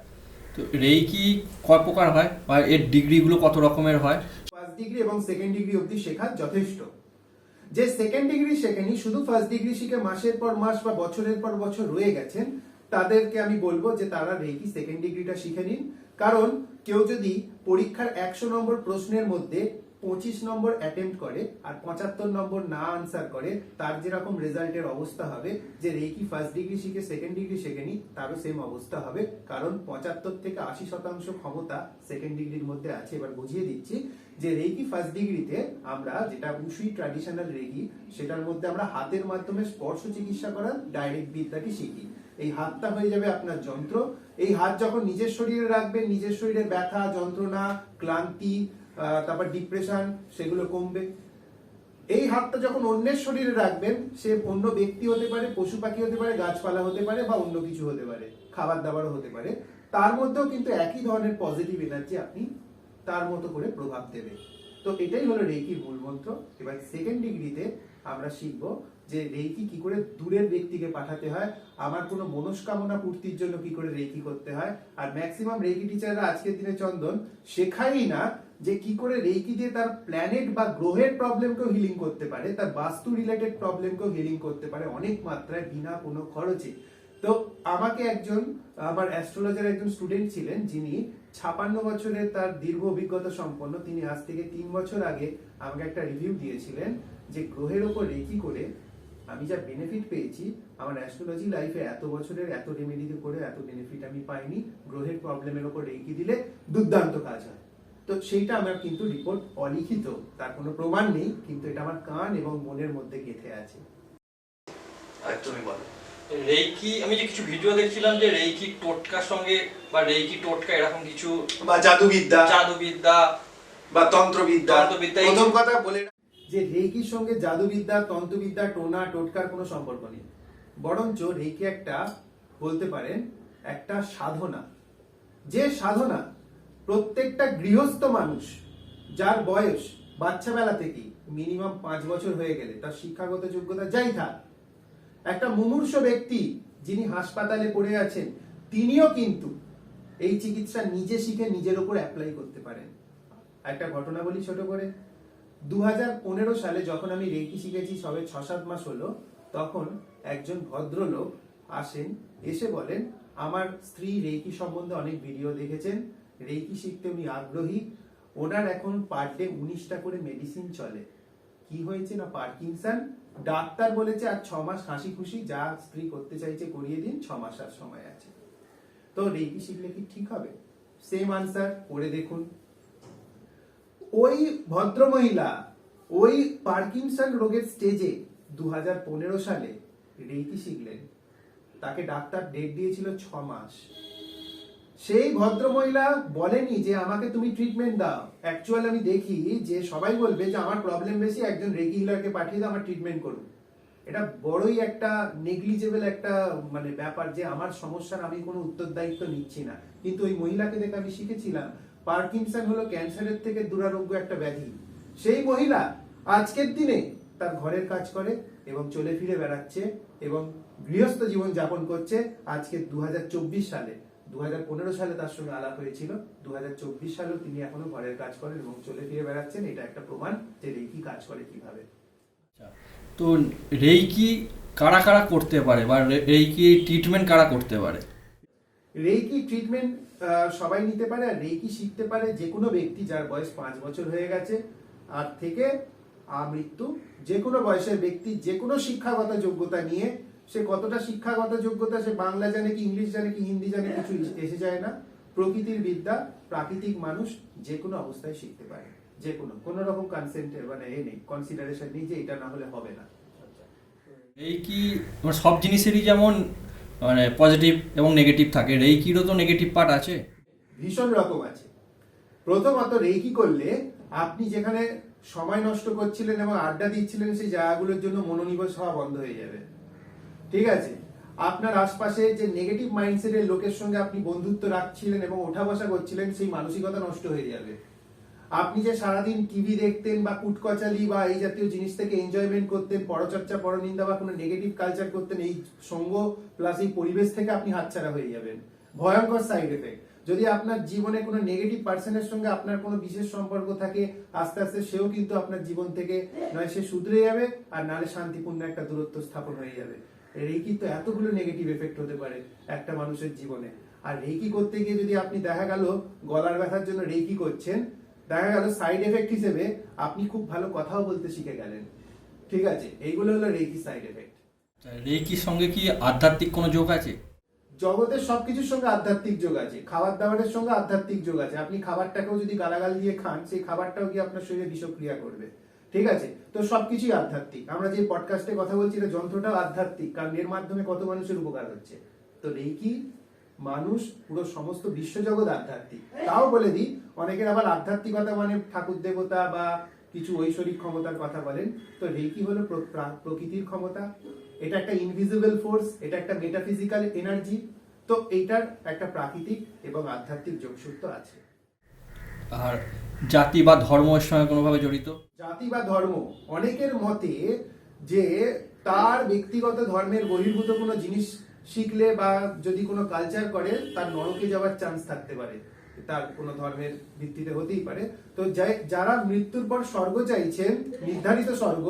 তো রেইকি কয় প্রকার হয় বা এর ডিগ্রিগুলো কত রকমের হয়? ফার্স্ট ডিগ্রি এবং সেকেন্ড ডিগ্রি অবধি শেখা যথেষ্ট। যে সেকেন্ড ডিগ্রি শেখেনি, শুধু ফার্স্ট ডিগ্রি শিখে মাসের পর মাস বা বছরের পর বছর রয়ে গেছেন, তাদেরকে আমি বলবো যে তারা রেকি সেকেন্ড ডিগ্রিটা শিখে নিন। কারণ কেউ যদি পরীক্ষার 100 নম্বর প্রশ্নের মধ্যে 25 নম্বর অ্যাটেম্প্ট করে আর 75 নম্বর না আনসার করে, তার যেরকম রেজাল্টের অবস্থা হবে, যে রেকি ফার্স্ট ডিগ্রি শিখে সেকেন্ড ডিগ্রি শেখেনি তারও সেম অবস্থা হবে। কারণ 75 থেকে 80% ক্ষমতা সেকেন্ড ডিগ্রির মধ্যে আছে। এবার বুঝিয়ে দিচ্ছি যে রেকি ফার্স্ট ডিগ্রিতে আমরা যেটা উশুই ট্র্যাডিশনাল রেকি, সেটার মধ্যে আমরা হাতের মাধ্যমে স্পর্শ চিকিৎসা করার ডাইরেক্ট বিদ্যাটি শিখি। এই হাতটা হয়ে যাবে আপনার যন্ত্র। এই হাত যখন নিজের শরীরে রাখবেন, নিজের শরীরের ব্যথা, যন্ত্রণা, ক্লান্তি, তারপর ডিপ্রেশন, সেগুলো কমবে। এই হাতটা যখন অন্যের শরীরে রাখবেন, সে অন্য ব্যক্তি হতে পারে, পশু পাখি হতে পারে, গাছপালা হতে পারে, বা অন্য কিছু হতে পারে, খাবার দাবারও হতে পারে, তার মধ্যেও কিন্তু একই ধরনের পজিটিভ এনার্জি আপনি তার মতো করে প্রভাব দেবে। তো এটাই হলো রেকির মূল মন্ত্র। এবার সেকেন্ড ডিগ্রিতে আমরা শিখবো যে রেকি কি করে দূরের ব্যক্তিকে পাঠাতে হয়, আমার কোনো মনস্কামনা পূর্তির জন্য কি করে রেকি করতে হয়। আর ম্যাক্সিমাম রেকি টিচাররা আজকের দিনে চন্দন শেখাই না যে কি করে রেকি দিয়ে তার প্ল্যানেট বা গ্রহের প্রবলেমকেও হিলিং করতে পারে, তার বাস্তু রিলেটেড প্রবলেমকেও হিলিং করতে পারে অনেক মাত্রায় বিনা কোনো খরচে। তো আমাকে একজন, আমার অ্যাস্ট্রোলজার একজন স্টুডেন্ট ছিলেন, যিনি 56 বছরের তার দীর্ঘ অভিজ্ঞতা সম্পন্ন, তিনি আজ থেকে 3 বছর আগে আমাকে একটা রিভিউ দিয়েছিলেন যে গ্রহের ওপর রেকি করে আমি যা বেনিফিট পেয়েছি, আমার অ্যাস্ট্রোলজি লাইফে এত বছরের এত রেমেডি করে এত বেনিফিট আমি পাইনি। গ্রহের প্রবলেমের ওপর রেকি দিলে দুর্দান্ত কাজ হয়। তো সেইটা আমার কিন্তু রিপোর্ট অলিখিত, তার কোনো প্রমাণ নেই, কিন্তু এটা আমার কান এবং মনের মধ্যে গেঁথে আছে। তুমি বলো। রেইকি, আমি যে কিছু ভিডিও দেখছিলাম যে রেইকি টোটকার সঙ্গে বা রেইকি টোটকা এরকম কিছু, বা জাদুবিদ্যা বা তন্ত্রবিদ্যা। তন্ত্রবিদ্যা, প্রথম কথা বলে যে রেইকির সঙ্গে জাদুবিদ্যা, তন্ত্রবিদ্যা, টোনা টোটকার কোনো সম্পর্ক নেই। বরঞ্চ রেইকি একটা, বলতে পারেন একটা সাধনা, যে সাধনা প্রত্যেকটা গৃহস্থ মানুষ, যার বয়স বাচ্চাবেলা থেকেই মিনিমাম 5 বছর হয়ে গেলে, তার শিক্ষাগত যোগ্যতা যাই থাক, একটা মুমূর্ষ ব্যক্তি যিনি হাসপাতালে পড়ে আছেন, তিনিও কিন্তু এই চিকিৎসা নিজে শিখে নিজের উপর অ্যাপ্লাই করতে পারেন। একটা ঘটনা বলি ছোট করে। 2015 সালে যখন আমি রেকি শিখেছি, সবে 6-7 মাস হলো, তখন একজন ভদ্রলোক আসেন, এসে বলেন আমার স্ত্রী রেকি সম্বন্ধে অনেক ভিডিও দেখেছেন, রেকি শিখতে উনি আগ্রহী, ওনার এখন পার ডে 19টা করে মেডিসিন চলে। কি হয়েছে না পার্কিনসন। ডাক্তার বলেছে আর 6 মাস হাসি খুশি যা স্ত্রী করতে চাইছে করিয়ে দিন, 6 মাস আর সময় আছে। তো রেকি শিখলে কি ঠিক হবে? সেম আনসার, করে দেখুন। ওই ভদ্র মহিলা ওই পার্কিনসন রোগের স্টেজে 2015 সালে রেকি শিখলেন, তাকে ডাক্তার ডেট দিয়েছিল 6 মাস। সেই ভদ্র মহিলা বলেনি যে আমাকে তুমি ট্রিটমেন্ট দাও। অ্যাকচুয়ালি আমি দেখি যে সবাই বলবে যে আমার প্রবলেম বেশি, একজন রেকি হিলারকে পাঠিয়ে দাও, আমার ট্রিটমেন্ট করুন। এটা বড়ই একটা নেগলিজেবল একটা মানে ব্যাপার, যে আমার সমস্যার আমি কোনো উত্তরদায়িত্ব নিচ্ছি না। কিন্তু ওই মহিলাকে দেখে আমি শিখেছিলাম পার্কিনসন হলো ক্যান্সারের থেকে দুরারোগ্য একটা ব্যাধি। সেই মহিলা আজকের দিনে তার ঘরের কাজ করে এবং চলে ফিরে বেড়াচ্ছে এবং গৃহস্থ জীবন যাপন করছে। আজকে 2024 সালে, 2015 সালে তার সঙ্গে আলাপ হয়েছিল, 2024 সালেও তিনি এখনো ঘরের কাজ করেন এবং চলে ফিরে বেড়াচ্ছেন। এটা একটা প্রমাণ যে রেকি কাজ করে কিভাবে। তো রেইকি কারা কারা করতে পারে বা রেইকি ট্রিটমেন্ট কারা করতে পারে? রেইকি ট্রিটমেন্ট সবাই নিতে পারে, আর রেইকি শিখতে পারে যে কোনো ব্যক্তি যার বয়স 5 বছর হয়ে গেছে আর থেকে আমৃত্যু, যে কোনো বয়সের ব্যক্তি যে কোনো শিক্ষাগত যোগ্যতা নিয়ে, সে কতটা শিক্ষাগত যোগ্যতা, সে বাংলা জানে কি ইংলিশ জানে কি হিন্দি জানে কিছু এসে যায় না। প্রকৃতির বিদ্যা, প্রাকৃতিক মানুষ যে কোনো অবস্থায় শিখতে পারে, যে কোনো রকম কনসেন্টের মানে নেই, কনসিডারেশন নেই যে এটা না হলে হবে না। রেইকি সব জিনিসেরই যেমন মানে পজিটিভ এবং নেগেটিভ থাকে, রেইকিরও তো নেগেটিভ পার্ট আছে। ভীষণ রকম আছে। প্রথমত রেইকি করলে আপনি যেখানে সময় নষ্ট করছিলেন এবং আড্ডা দিচ্ছিলেন সেই জায়গাগুলোর জন্য মনোনিবেশ হওয়া বন্ধ হয়ে যাবে। ঠিক আছে, আপনার আশপাশে যে নেগেটিভ মাইন্ডসেটের লোকের সঙ্গে আপনি বন্ধুত্ব রাখছিলেন এবং ওঠা বসা করছিলেন সেই মানসিকতা নষ্ট হয়ে যাবে। আপনি যে সারাদিন টিভি দেখতেন বা কুটকচালি বা এই জাতীয় জিনিস থেকে এনজয়মেন্ট করতেন, পরচর্চা পরনিন্দা বা কোনো নেগেটিভ কালচার করতেন, এই সঙ্গ প্লাস এই পরিবেশ থেকে আপনি হাতছাড়া হয়ে যাবেন। ভয়ঙ্কর সাইড এফেক্ট। যদি আপনার জীবনে কোনো নেগেটিভ পার্সনের সঙ্গে আপনার কোনো বিশেষ সম্পর্ক থাকে, আস্তে আস্তে সেও কিন্তু আপনার জীবন থেকে নয় সে শুধরে যাবে, আর নাহলে শান্তিপূর্ণ একটা দূরত্ব স্থাপন হয়ে যাবে। রেইকি তো এতগুলো নেগেটিভ এফেক্ট হতে পারে একটা মানুষের জীবনে। আর রেইকি করতে গিয়ে যদি আপনি দেখা গেল গলার ব্যথার জন্য রেইকি করছেন, দেখা গেল সাইড এফেক্ট হিসেবে আপনি খুব ভালো কথাও বলতে শিখে গেলেন। ঠিক আছে, এইগুলো হলো রেইকি সাইড এফেক্ট। রেইকির সঙ্গে কি আধ্যাত্মিক কোনো যোগ আছে? জগতের সবকিছুর সঙ্গে আধ্যাত্মিক যোগ আছে, খাবার দাবারের সঙ্গে আধ্যাত্মিক যোগ আছে। আপনি খাবারটাকেও যদি গালাগাল দিয়ে খান, সেই খাবারটাও কি আপনার শরীরে বিষক্রিয়া করবে। ঠিক আছে, তো সবকিছুই আধ্যাত্মিক। আমরা যে পডকাস্টে কথা বলছি এটা যন্ত্রটাও আধ্যাত্মিক, কারণ এর মাধ্যমে কত মানুষের উপকার হচ্ছে। তো রেইকি মানুষ পুরো সমস্ত বিশ্বজগৎ আধ্যাত্মিক। তাও বলে দিই, অনেকের আবার আধ্যাত্মিকতা মানে ঠাকুর দেবতা বা কিছু ঐশ্বরিক ক্ষমতার কথা বলেন। তো রেইকি হলো প্রকৃতির ক্ষমতা, এটা একটা ইনভিজিবল ফোর্স, এটা একটা মেটাফিজিক্যাল এনার্জি। তো এইটার একটা প্রাকৃতিক এবং আধ্যাত্মিক যোগসূত্র আছে। আর জাতি বা ধর্মের সঙ্গে কোনোভাবে জড়িত? জাতি বা ধর্ম, অনেকের মতে যে তার ব্যক্তিগত ধর্মের বহির্ভূত কোনো জিনিস শিখলে বা যদি কোনো কালচার করে তার নরকে যাওয়ার চান্স থাকতে পারে, তার কোনো ধর্মের ভিত্তিতে হতেই পারে। তো যারা মৃত্যুর পর স্বর্গ চাইছেন, নির্ধারিত স্বর্গ,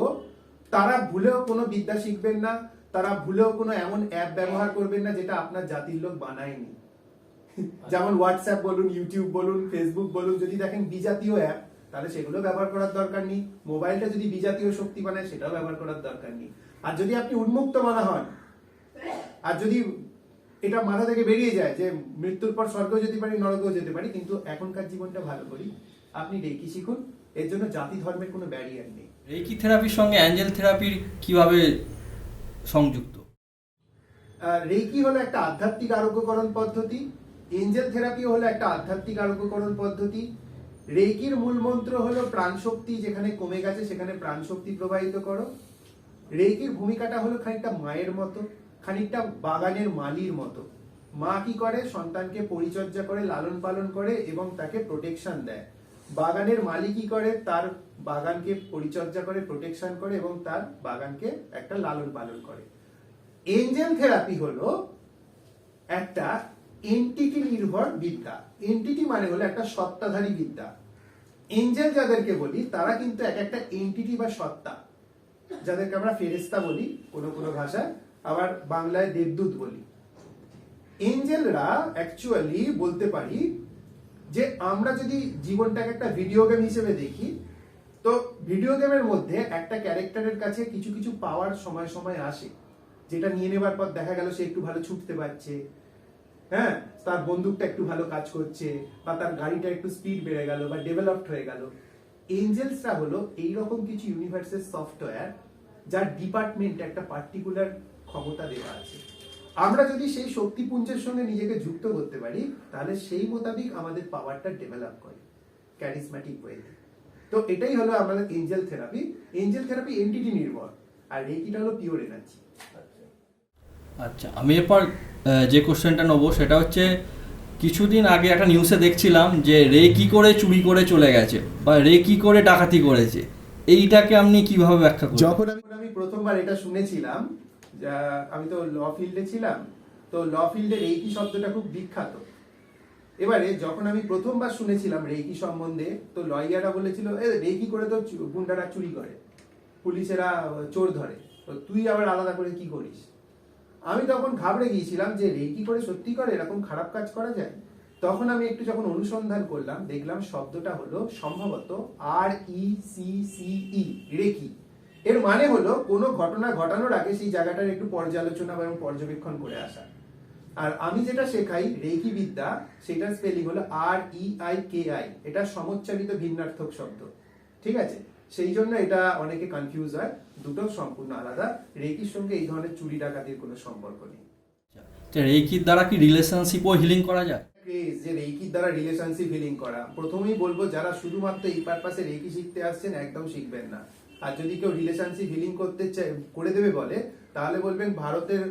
তারা ভুলেও কোনো বিদ্যা শিখবেন না, তারা ভুলেও কোনো এমন অ্যাপ ব্যবহার করবেন না যেটা আপনার জাতির লোক বানায়নি। যেমন হোয়াটসঅ্যাপ বলুন, ইউটিউব বলুন, ফেসবুক বলুন, যদি দেখেন বিজাতীয় অ্যাপ তাহলে সেগুলো ব্যবহার করার দরকার নেই। মোবাইলটা যদি বিজাতীয় শক্তি বানায় সেটাও ব্যবহার করার দরকার নেই। আর যদি আপনি উন্মুক্ত মনা হন, আর যদি এটা মাথা থেকে বেরিয়ে যায় যে মৃত্যুর পর স্বর্গেও যেতে পারি নরকেও যেতে পারি, কিন্তু এখনকার জীবনটা ভালো করি, আপনি রেইকি শিখুন। এর জন্য জাতি ধর্মের কোনো ব্যারিয়ার নেই। রেইকি থেরাপির সঙ্গে অ্যাঞ্জেল থেরাপির কিভাবে সংযুক্ত? রেইকি হলো একটা আধ্যাত্মিক আরোগ্যকরণ পদ্ধতি, এঞ্জেল থেরাপিও হলো একটা আধ্যাত্মিক আরোগ্যকরণ পদ্ধতি। রেইকির মূল মন্ত্র হলো প্রাণশক্তি যেখানে কমে গেছে সেখানে প্রাণশক্তি প্রবাহিত করো। রেইকির ভূমিকাটা হলো খানিকটা মায়ের মতো, খানিকটা বাগানের মালির মতো। মা কি করে, সন্তানকে পরিচর্যা করে, লালন পালন করে এবং তাকে প্রোটেকশন দেয়। বাগানের মালি কি করে, তার বাগানকে পরিচর্যা করে, প্রোটেকশন করে এবং তার বাগানকে একটা লালন পালন করে। এঞ্জেল থেরাপি হলো একটা এন্টিটি নির্ভর বিদ্যা। এন্টিটি মানে হলো একটা সত্তাধারী বিদ্যা। এঞ্জেল যাদেরকে বলি তারা কিন্তু এক একটা এন্টিটি বা সত্তা, যাদেরকে আমরা ফেরেশতা বলি কোনো কোনো ভাষায়, আবার বাংলায় দেবদূত বলি। এঞ্জেলরা অ্যাকচুয়ালি বলতে পারি যে আমরা যদি জীবনটাকে একটা ভিডিও গেম হিসেবে দেখি, তো ভিডিও গেমের মধ্যে একটা ক্যারেক্টারের কাছে কিছু কিছু পাওয়ার সময় সময় আসে, যেটা নিয়ে নেবার পর দেখা গেল সে একটু ভালো ছুটতে পারছে, হ্যাঁ, তার বন্দুকটা একটু ভালো কাজ করছে, বা তার গাড়িটা একটু স্পিড বেড়ে গেল বা ডেভেলপড হয়ে গেল। এঞ্জেলসরা হলো এইরকম কিছু ইউনিভার্সের সফটওয়্যার যার ডিপার্টমেন্ট একটা পার্টিকুলার ক্ষমতা দেওয়া আছে। আমরা যদি সেই শক্তিপুঞ্জের সঙ্গে নিজেকে যুক্ত করতে পারি তাহলে সেই মোতাবিক আমাদের পাওয়ারটা ডেভেলপ করে ক্যারিসম্যাটিক ওয়েতে। তো এটাই হলো আমাদের Angel therapy. Angel therapy entity নির্ভর, আর রেইকিটা হলো পিওর এনার্জি। আচ্ছা, আমি এরপর যে কোশ্চেনটা নেবো সেটা হচ্ছে, কিছুদিন আগে একটা নিউজে দেখছিলাম যে রেইকি করে চুরি করে চলে গেছে বা রেইকি করে ডাকাতি করেছে, এইটাকে আপনি কিভাবে ব্যাখ্যা করবেন? যখন আমি প্রথমবার এটা শুনেছিলাম, আমি তো ল ফিল্ডে ছিলাম, তো ল ফিল্ডে রেইকি শব্দটা খুব বিখ্যাত। এবারে যখন আমি প্রথমবার শুনেছিলাম রেইকি সম্বন্ধে, তো লয়াররা বলেছিল রেইকি করে তো গুন্ডারা চুরি করে। পুলিশেরা চোর ধরে, তো তুই আবার আলাদা করে কি করিস? আমি তখন ঘাবড়ে গিয়েছিলাম যে রেকি করে সত্যি করে এরকম খারাপ কাজ করা যায়। তখন আমি একটু যখন অনুসন্ধান করলাম, দেখলাম শব্দটা হলো সম্ভবত RECCE, রেকি। এর মানে হলো কোনো ঘটনা ঘটানোর আগে সেই জায়গাটার একটু পর্যালোচনা এবং পর্যবেক্ষণ করে আসা। আর আমি যেটা শেখাই রেকি বিদ্যা, সেটার স্পেলিং হলো REIKI। এটা সমোচ্চারিত ভিন্নার্থক শব্দ, ঠিক আছে? সেই জন্য এটা অনেকে কনফিউজ হয়, দুটো সম্পূর্ণ আলাদা। রেকির সঙ্গে এই ধরনের চুরি ডাকাতির কোনো সম্পর্ক নেই। রেকির দ্বারা কি রিলেশনশিপও হিলিং করা যায়? যে রেকির দ্বারা রিলেশনশিপ হিলিং করা, প্রথমেই বলবো যারা শুধুমাত্র এই পারপাসে রেকি শিখতে আসছেন একদম শিখবেন না। আর যদি কেউ রিলেশনশিপ হিলিং করতে চায়, করে দেবে বলে, তাহলে বলবেন ভারতের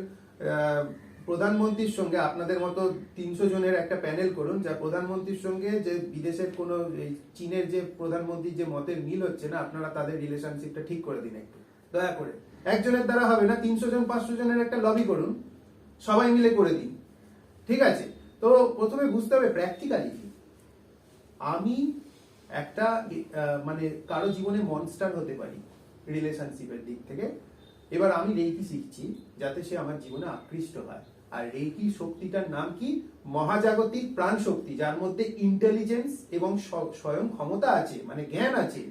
প্রধানমন্ত্রীর সঙ্গে আপনাদের মতো 300 জনের একটা প্যানেল করুন, যা প্রধানমন্ত্রীর সঙ্গে যে বিদেশের কোনো চীনের যে প্রধানমন্ত্রীর যে মতের মিল হচ্ছে না, আপনারা তাদের রিলেশনশিপটা ঠিক করে দিন একটু দয়া করে। একজনের দ্বারা হবে না, 300 জন 500 জনের একটা লবি করুন, সবাই মিলে করে দিন, ঠিক আছে? তো প্রথমে বুঝতে হবে প্র্যাকটিক্যালি আমি একটা মানে কারো জীবনে মনস্টার হতে পারি রিলেশনশিপের দিক থেকে। এবার আমি রেকি শিখছি যাতে সে আমার জীবনে আকৃষ্ট হয়। আর রেকি শক্তিটার নাম কি? মহাজাগতিক প্রাণ শক্তি, যার মধ্যে ইন্টেলিজেন্স এবং স্বয়ং ক্ষমতা আছে, মানে জ্ঞান আছে।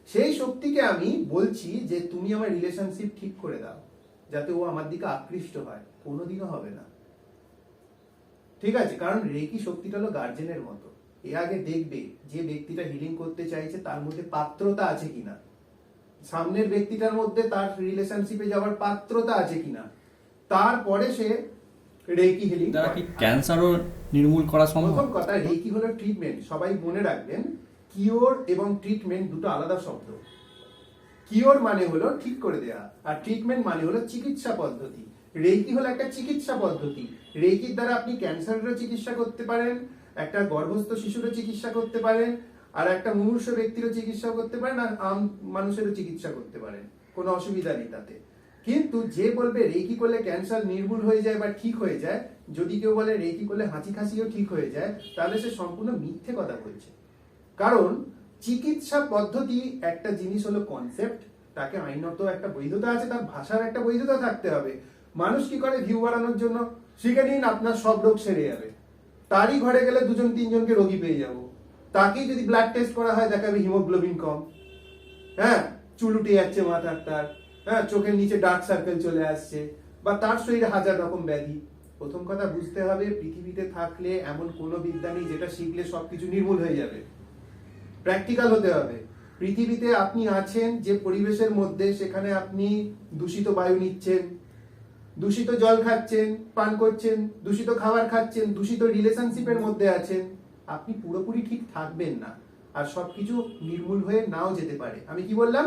সেই শক্তিকে আমি বলছি যে তুমি আমার রিলেশনশিপ ঠিক করে দাও যাতে ও আমার দিকে আকৃষ্ট হয়। কোনোদিনও হবে না, ঠিক আছে? কারণ রেকি শক্তিটা হলো গার্জেনের মতো। এ আগে দেখবে যে ব্যক্তিটা হিলিং করতে চাইছে তার মধ্যে পাত্রতা আছে কিনা, সামনের ব্যক্তিটার মধ্যে তার রিলেশনশিপে যাওয়ার পাত্রতা আছে কিনা, তারপরে সে রেকি হিলিং। দ্বারা কি ক্যান্সারও নির্মূল করা সম্ভব? প্রথম কথা, রেকি হলো ট্রিটমেন্ট। সবাই মনে রাখবেন, কিওর এবং ট্রিটমেন্ট দুটো আলাদা শব্দ। কিওর মানে হলো ঠিক করে দেওয়া, আর ট্রিটমেন্ট মানে হলো চিকিৎসা পদ্ধতি। রেকি হলো একটা চিকিৎসা পদ্ধতি। রেকির দ্বারা আপনি ক্যান্সারেরও চিকিৎসা করতে পারেন, একটা গর্ভস্থ শিশুরও চিকিৎসা করতে পারেন, আর একটা মুমূর্ষু ব্যক্তিরও চিকিৎসা করতে পারেন, আর আম মানুষেরও চিকিৎসা করতে পারেন, কোনো অসুবিধা নেই তাতে। কিন্তু যে বলবে রেকি করলে ক্যান্সার নির্মূল হয়ে যায় বা ঠিক হয়ে যায়, যদি কেউ বলে রেকি করলে হাঁচি কাশিও ঠিক হয়ে যায়, তাহলে সে সম্পূর্ণ মিথ্যে কথা বলছে। কারণ চিকিৎসা পদ্ধতি একটা জিনিস হলো কনসেপ্ট, তাকে আইনত একটা বৈধতা আছে, তার ভাষার একটা বৈধতা থাকতে হবে। মানুষ কি করে ভিউ বাড়ানোর জন্য শিখে নিন আপনার সব রোগ সেরে যাবে, তারই ঘরে গেলে 2-3 জনকে রোগী পেয়ে যাব। তাকেই যদি ব্লাড টেস্ট করা হয় দেখাবে হিমোগ্লোবিন কম, হ্যাঁ, চুল উঠে যাচ্ছে মাথার তার, হ্যাঁ, চোখের নিচে ডার্ক সার্কেল চলে আসছে, বা তার শরীরে 1000 রকম ব্যাধি। প্রথম কথা বুঝতে হবে, পৃথিবীতে থাকলে এমন কোনো বিদ্যা নেই যেটা শিখলে সবকিছু নির্মূল হয়ে যাবে। প্র্যাকটিক্যাল হতে হবে। পৃথিবীতে আপনি আছেন যে পরিবেশের মধ্যে, সেখানে আপনি দূষিত বায়ু নিচ্ছেন, দূষিত জল খাচ্ছেন, পান করছেন, দূষিত খাবার খাচ্ছেন, দূষিত রিলেশনশিপের মধ্যে আছেন, আপনি পুরোপুরি ঠিক থাকবেন না। আর সবকিছু নির্মূল হয়ে নাও যেতে পারে। আমি কি বললাম?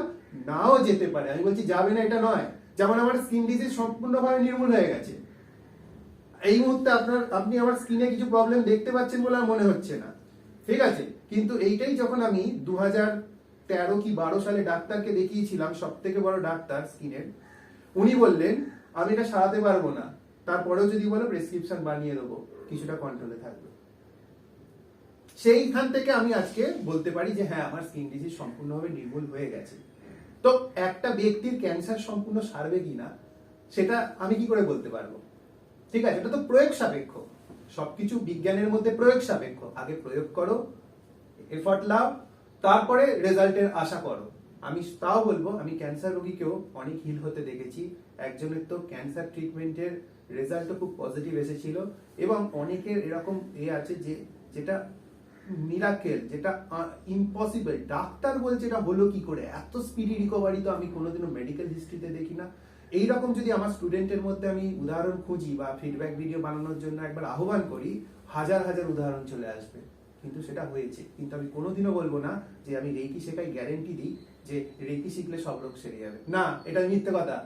নাও যেতে পারে। আমি বলছি যাবে না এটা নয়। যেমন আমার স্কিন ডিজিজ সম্পূর্ণভাবে নির্মূল হয়ে গেছে এই মুহূর্তে, আপনি আমার স্কিনে কিছু প্রবলেম দেখতে পাচ্ছেন বলে আমার মনে হচ্ছে না, ঠিক আছে? কিন্তু এইটাই যখন আমি 2013 কি 12 সালে ডাক্তারকে দেখিয়েছিলাম, সব থেকে বড় ডাক্তার স্কিনের, উনি বললেন আমি এটা সারাতে পারবো না, তারপরেও যদি বলো প্রেসক্রিপশন বানিয়ে দেবো, কিছুটা কন্ট্রোলে থাকবে। সেইখান থেকে আমি আজকে বলতে পারি যে হ্যাঁ, আমার স্কিন ডিজিজ সম্পূর্ণভাবে নির্মূল হয়ে গেছে। তো একটা ব্যক্তির ক্যান্সার সম্পূর্ণ সারবে কিনা সেটা আমি কি করে বলতে পারবো? ঠিক আছে, এটা তো প্রয়োগ সাপেক্ষ। সবকিছু বিজ্ঞানের মধ্যে প্রয়োগ সাপেক্ষ। আগে প্রয়োগ করো, এফর্ট লাও, তারপরে রেজাল্টের আশা করো। আমি তাও বলবো, আমি ক্যান্সার রোগীকেও অনেক হিল হতে দেখেছি। একজনের তো ক্যান্সার ট্রিটমেন্টের রেজাল্টও খুব পজিটিভ এসেছিল, এবং অনেকের এরকম আছে যেটা মিরাকেল, যেটা ইম্পসিবল, ডাক্তার বলছে এটা হলো কি করে, এত স্পিডি রিকভারি তো আমি কোনোদিনও মেডিকেল হিস্ট্রিতে দেখি না। এইরকম যদি আমার স্টুডেন্টের মধ্যে আমি উদাহরণ খুঁজি বা ফিডব্যাক ভিডিও বানানোর জন্য একবার আহ্বান করি, হাজার হাজার উদাহরণ চলে আসবে। কিন্তু সেটা হয়েছে। কিন্তু আমি কোনোদিনও বলবো না যে আমি রেকি শেখাই, গ্যারেন্টি দিই যে রেকি শিখলে সব রোগ সেরে যাবে, না, এটা মিথ্যে কথা।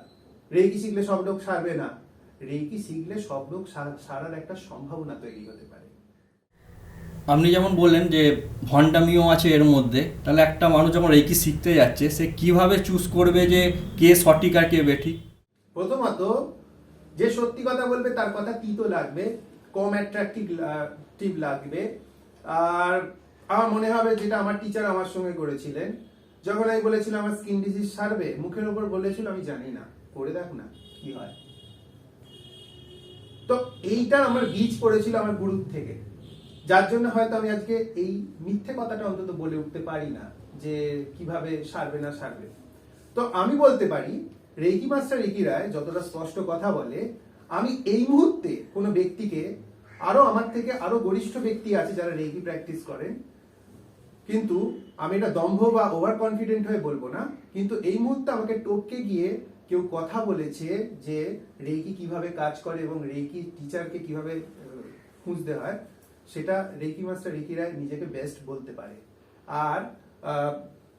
রেকি শিখলে সব রোগ সারবে না। রেকি শিখলে সব রোগ সারার একটা সম্ভাবনা তৈরি হতে পারে। আপনি যেমন বললেন যে ভণ্ডামিও আছে এর মধ্যে, তাহলে একটা মানুষ যখন রেকি শিখতে যাচ্ছে, সে কিভাবে চুজ করবে যে কে সঠিক আর কে বেঠিক? প্রথমত, যে সত্যি কথা বলবে তার কথা তিতো লাগবে, কম অ্যাট্রাকটিভ লাগবে। আর আমার মনে হবে, যেটা আমার টিচার আমার সঙ্গে করেছিলেন, যখন আমি বলেছিলাম আমার স্কিন ডিজিজ সারবে, মুখের উপর বলেছিল আমি জানি না, করে দেখ না কি হয়। তো এইটা আমার বীজ পড়েছিল আমার গুরুর থেকে, যার জন্য হয়তো আমি আজকে এই মিথ্যে কথাটা অন্তত বলে উঠতে পারি না যে কিভাবে সারবে না সারবে। তো আমি বলতে পারি রেকি মাস্টার রেকি রায় যতটা স্পষ্ট কথা বলে, আমি এই মুহূর্তে কোনো ব্যক্তিকে, আরো আমার থেকে আরো গরিষ্ঠ ব্যক্তি আছে যারা রেকি প্র্যাকটিস করেন, কিন্তু আমি এটা দম্ভ বা ওভার কনফিডেন্ট হয়ে বলবো না, কিন্তু এই মুহূর্তে আমাকে টপকে গিয়ে কেউ কথা বলেছে যে রেকি কিভাবে কাজ করে এবং রেকি টিচারকে কিভাবে খুঁজতে হয়, সেটা রেকি মাস্টার রেকি রায় নিজেকে বেস্ট বলতে পারে। আর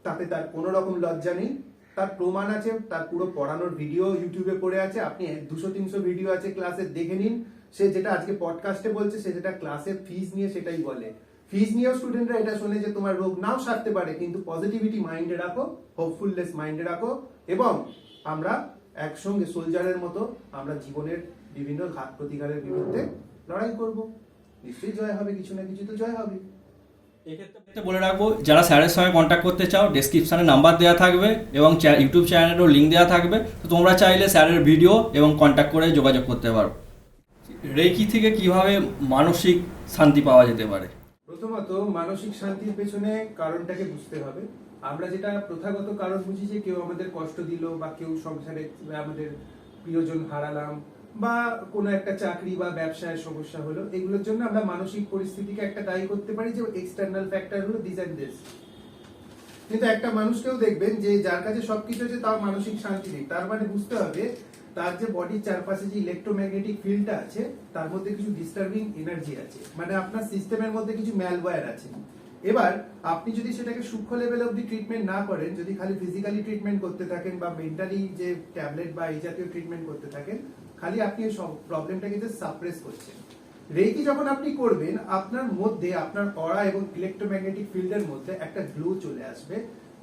তাতে তার কোনো রকম লজ্জা নেই, তার প্রমাণ আছে, তার পুরো পড়ানোর ভিডিও ইউটিউবে পড়ে আছে, আপনি 200-300 ভিডিও আছে ক্লাসে, দেখে নিন। সে যেটা আজকে পডকাস্টে বলছে, সে যেটা ক্লাসে ফিজ নিয়ে সেটাই বলে। ফিজ নিয়েও স্টুডেন্টরা এটা শোনে যে তোমার রোগ নাও সারতে পারে, কিন্তু পজিটিভিটি মাইন্ডে রাখো, হোপফুলনেস মাইন্ডে রাখো, এবং আমরা একসঙ্গে সোলজারের মতো আমরা জীবনের বিভিন্ন ঘাত প্রতিঘাতের বিরুদ্ধে লড়াই করব। নিশ্চয়ই জয় হবে, কিছু না কিছু তো জয় হবে। এক্ষেত্রে বলে রাখবো, যারা স্যারের সঙ্গে কন্ট্যাক্ট করতে চাও, ডেসক্রিপশনে নাম্বার দেওয়া থাকবে এবং ইউটিউব চ্যানেলেরও লিঙ্ক দেওয়া থাকবে, তো তোমরা চাইলে স্যারের ভিডিও এবং কন্ট্যাক্ট করে যোগাযোগ করতে পারো। রেকি থেকে কিভাবে মানসিক শান্তি পাওয়া যেতে পারে? প্রথমত মানসিক শান্তির পেছনে কারণটাকে বুঝতে হবে। আমরা যেটা প্রথাগত কারণ বুঝি যে কেউ আমাদের কষ্ট দিল, বা কেউ সংসারে আমাদের প্রিয়জন হারালাম, বা কোনো একটা চাকরি বা ব্যবসায় সমস্যা হলো, এগুলোর জন্য আমরা মানসিক পরিস্থিতিকে একটা দায়ী করতে পারি যে এক্সটার্নাল ফ্যাক্টর হলো দিস এন্ড দিস। কিন্তু একটা মানুষকেও দেখবেন যে যার কাছে সবকিছু আছে তার মানসিক শান্তি নেই, তার মানে বুঝতে হবে তার যে বডির চারপাশে যে ইলেকট্রোম্যাগনেটিক ফিল্ডটা আছে তার মধ্যে কিছু ডিস্টার্বিং এনার্জি আছে, মানে আপনার সিস্টেমের মধ্যে কিছু ম্যালওয়্যার আছে। এবার আপনি যদি সেটাকে সূক্ষ্ম লেভেল অবধি ট্রিটমেন্ট না করেন, যদি খালি ফিজিক্যালি ট্রিটমেন্ট করতে থাকেন বা মেন্টালি যে ট্যাবলেট বা এই জাতীয় ট্রিটমেন্ট করতে থাকেন, খালি আপনি সব প্রবলেমটাকে যে সাপ্রেস করছেন। রেকি যখন আপনি করবেন, আপনার মধ্যে আপনার অরা এবং ইলেকট্রোম্যাগনেটিক ফিল্ডের মধ্যে একটা গ্লো চলে আসবে,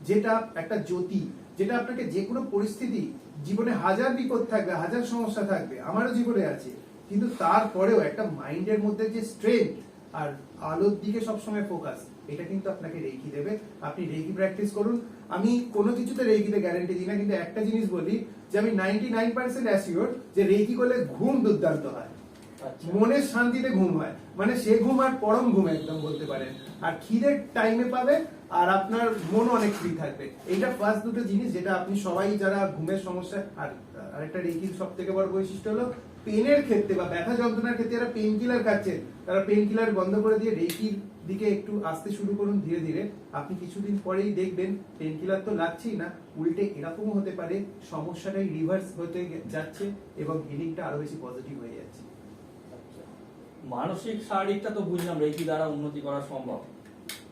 যেটা একটা জ্যোতি, যেটা আপনাকে যে কোনো পরিস্থিতি, জীবনে হাজার বিপদ থাকবে, হাজার সমস্যা থাকবে, আমারও জীবনে আছে, কিন্তু তারপরেও একটা মাইন্ডের মধ্যে যে স্ট্রেংথ আর আলোর দিকে সবসময় ফোকাস, এটা কিন্তু আপনাকে রেকি দেবে। আপনি রেকি প্র্যাকটিস করুন। আমি কোনো কিছুতে রেকিতে গ্যারান্টি দিই না, কিন্তু একটা জিনিস বলি যে আমি 99% অ্যাসিওর যে রেকি করলে ঘুম দুর্দান্ত হয়, মনের শান্তিতে ঘুম হয়, মানে সে ঘুম আর পরম ঘুম একদম বলতে পারেন। আর খিদের টাইমে পাবে, আর আপনার মন অনেক ফ্রি থাকবে। এইটা ফার্স্ট দুটো জিনিস যেটা আপনি সবাই যারা ঘুমের সমস্যা, আর আরেকটা রেকির সব থেকে বড় বৈশিষ্ট্য হলো পেনের ক্ষেত্রে বা ব্যথা যন্ত্রণার ক্ষেত্রে যারা পেন কিলার খাচ্ছেন, তারা পেন কিলার বন্ধ করে দিয়ে রেকির দিকে একটু আসতে শুরু করুন ধীরে ধীরে। আপনি কিছুদিন পরেই দেখবেন পেন কিলার তো লাগছেই না, উল্টে এরকমও হতে পারে সমস্যাটাই রিভার্স হতে যাচ্ছে এবং হিলিংটা আরো বেশি পজিটিভ হয়ে যাচ্ছে। মানসিক শারীরিকটা তো বুঝলাম রেকি দ্বারা উন্নতি করা সম্ভব,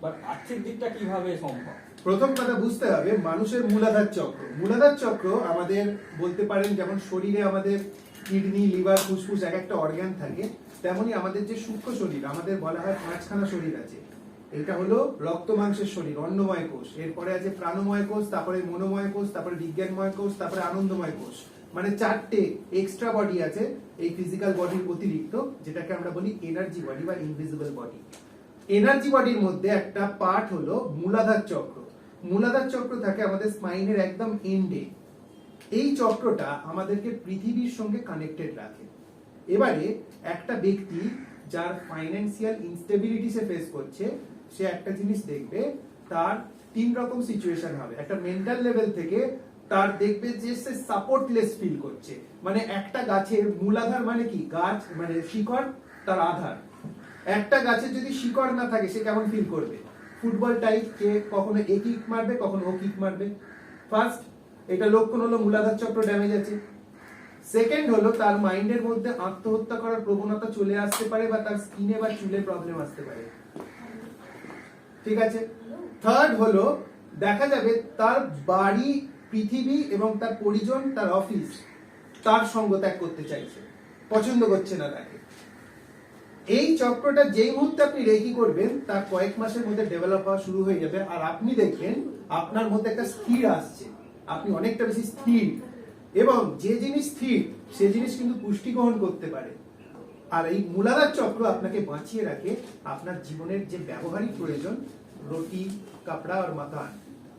বাট আর্থিক দিকটা কিভাবে সম্ভব? প্রথম কথা বুঝতে হবে মানুষের মূলাধার চক্র। মূলাধার চক্র আমাদের বলতে পারেন যেমন শরীরে আমাদের কিডনি, লিভার, ফুসফুস এক একটা অর্গান থাকে, তেমনি আমাদের যে সূক্ষ্ম শরীর, আমাদের বলা হয় 5খানা শরীর আছে। এটা হলো রক্ত মাংসের শরীর, অন্নময় কোষ, এরপরে আছে প্রাণময় কোষ, তারপরে মনোময় কোষ, তারপরে বিজ্ঞানময় কোষ, তারপরে আনন্দময় কোষ। মানে 4টে এক্সট্রা বডি আছে এই ফিজিক্যাল বডির অতিরিক্ত, যেটাকে আমরা বলি এনার্জি বডি বা ইনভিজিবল বডি। এনার্জি বডির মধ্যে একটা পার্ট হলো মূলাধার চক্র। মূলাধার চক্র থাকে আমাদের স্পাইনের একদম এন্ডে। এই চক্রটা আমাদেরকে পৃথিবীর সঙ্গে কানেক্টেড রাখে। এবারে একটা ব্যক্তি যার ফাইন্যান্সিয়াল ইনস্টেবিলিটি সে ফেস করছে, সে একটা জিনিস দেখবে, তার 3 রকম সিচুয়েশন হবে। একটা মেন্টাল লেভেল থেকে তার দেখবে যে সে সাপোর্টলেস ফিল করছে, মানে একটা গাছের মূলাধার মানে কি, গাছ মানে শিকড়, তার আধার। একটা গাছের যদি শিকড় না থাকে সে কেমন ফিল করবে? ফুটবল টাইপ, কে কখনো এ কিক মারবে, কখনো ও কিক মারবে। ফার্স্ট এটা লক্ষণ হলো মূলাধার চক্র ড্যামেজ আছে। সেকেন্ড হলো তার মাইন্ডের মধ্যে আত্মহত্যা করার প্রবণতা চলে আসতে পারে, বা তার স্কিনে বা চুলে প্রবলেম আসতে পারে, ঠিক আছে। থার্ড হলো দেখা যাবে তার বাড়ি, পৃথিবী এবং তার পরিজন, তার অফিস, তার সঙ্গ ত্যাগ করতে চাইছে, পছন্দ করছে না তাকে। এই চক্রটা যেই মুহূর্তে আপনি রেকি করবেন, তার কয়েক মাসের মধ্যে ডেভেলপ হওয়া শুরু হয়ে যাবে, আর আপনি দেখবেন আপনার মধ্যে একটা স্থির আসছে, আপনি অনেকটা বেশি স্থির, এবং যে জিনিস স্থির সে জিনিস কিন্তু পুষ্টি গ্রহণ করতে পারে। আর এই মূলাধার চক্র আপনাকে বাঁচিয়ে রাখে আপনার জীবনের যে ব্যবহারিক প্রয়োজন, রুটি, কাপড়া আর মাকান,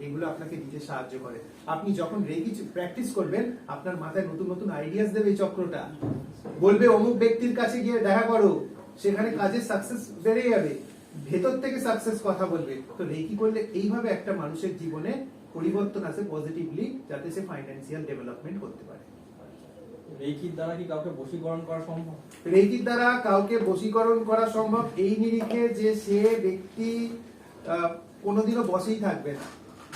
এগুলো আপনাকে দিতে সাহায্য করে। আপনি যখন রেকি প্র্যাকটিস করবেন, আপনার মাথায় নতুন নতুন আইডিয়াস দেবে এই চক্রটা, বলবে অমুক ব্যক্তির কাছে গিয়ে দেখা করো, সেখানে কাজের সাকসেস বেড়ে যাবে, ভেতর থেকে সাকসেস কথা বলবে। তো রেকি করলে এইভাবে একটা মানুষের জীবনে পরিবর্তন আসে পজিটিভলি, যাতে সে ফাইন্যান্সিয়াল ডেভেলপমেন্ট করতে পারে। রেইকির দ্বারা কি কাউকে বশীকরণ করা সম্ভব? রেকির দ্বারা কাউকে বশীকরণ করা সম্ভব এই নিরিখে যে সে ব্যক্তি কোনোদিনও বসেই থাকবে না,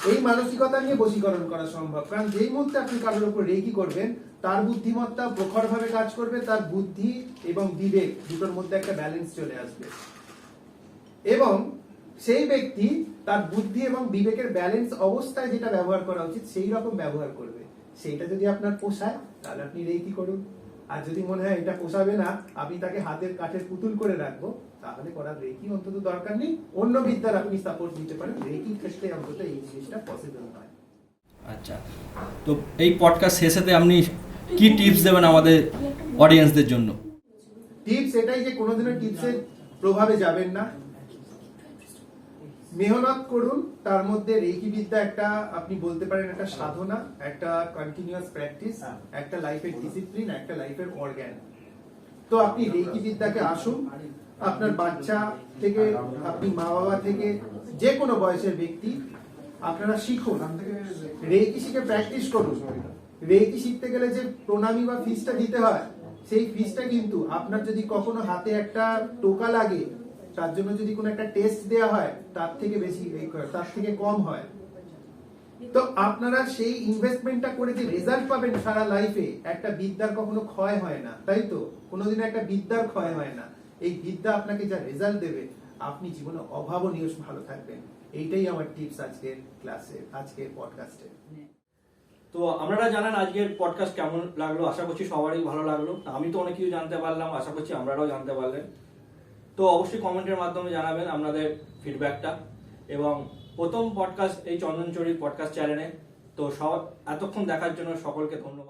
এই মানসিকতা নিয়ে বশীকরণ করা সম্ভব। কারণ যেই মুহূর্তে আপনি কারোর উপর রেকি করবেন, তার বুদ্ধিমত্তা প্রখরভাবে কাজ করবে, তার বুদ্ধি এবং বিবেক দুটোর মধ্যে একটা ব্যালেন্স চলে আসবে, এবং সেই ব্যক্তি তার বুদ্ধি এবং বিবেকের ব্যালেন্স অবস্থায় যেটা ব্যবহার করা উচিত সেই রকম ব্যবহার করবে। সেইটা যদি আপনার পোষায় তাহলে আপনি রেকি করুন, আর যদি মনে হয় এটা পোষাবে না, আপনি তাকে হাতের কাঠের পুতুল করে রাখবো, তাহলে করার রেকি অন্তত দরকার নেই। অন্য বিদ্যার আপনি সাপোর্ট দিতে পারেন, রেকির ক্ষেত্রে অন্তত এই জিনিসটা পসিবল নয়। আচ্ছা, তো এই পডকাস্ট শেষেতে আপনি কি টিপস দেবেন আমাদের অডিয়েন্সদের জন্য? টিপস এটাই যে কোনোদিনও টিপসের প্রভাবে যাবেন না, মেহনত করুন। তার মধ্যে রেকি বিদ্যা একটা, আপনি বলতে পারেন একটা সাধনা, একটা কন্টিনিউয়াস প্র্যাকটিস, একটা লাইফের ডিসিপ্লিন, একটা লাইফের অর্গান। তো আপনি রেকি বিদ্যাকে আসুন, আপনার বাচ্চা থেকে, আপনি মা বাবা থেকে, যে কোনো বয়সের ব্যক্তি, আপনারা শিখুন, রেকি শিখে প্র্যাকটিস করুন। রেকি শিখতে গেলে যে প্রণামী বা ফিসটা দিতে হয়, সেই ফিসটা কিন্তু আপনার যদি কখনো হাতে একটা টোকা লাগে, তার জন্য যদি কোনো একটা টেস্ট দেওয়া হয়, তার থেকে বেশি, তার থেকে কম হয়। তো আপনারা সেই ইনভেস্টমেন্টটা করে যে রেজাল্ট পাবেন সারা লাইফে, একটা বিদ্যার কখনো ক্ষয় হয় না, তাই তো? কোনোদিনও একটা বিদ্যার ক্ষয় হয় না। এই বিদ্যা আপনাকে যা রেজাল্ট দেবে, আপনি জীবনে অভাবনীয় ভালো থাকবেন। এইটাই আমার টিপস আজকের ক্লাসে, আজকের পডকাস্টে। তো আপনারা জানেন আজকের পডকাস্ট কেমন লাগলো, আশা করছি সবারই ভালো লাগলো। আমি তো অনেক কিছু জানতে পারলাম, আশা করছি আপনারাও জানতে পারলেন। তো অবশ্যই কমেন্টের মাধ্যমে জানাবেন আপনাদের ফিডব্যাকটা। এবং প্রথম পডকাস্ট এই চন্দনচড়ি পডকাস্ট চ্যানেলে, তো এতক্ষণ দেখার জন্য সকলকে ধন্যবাদ।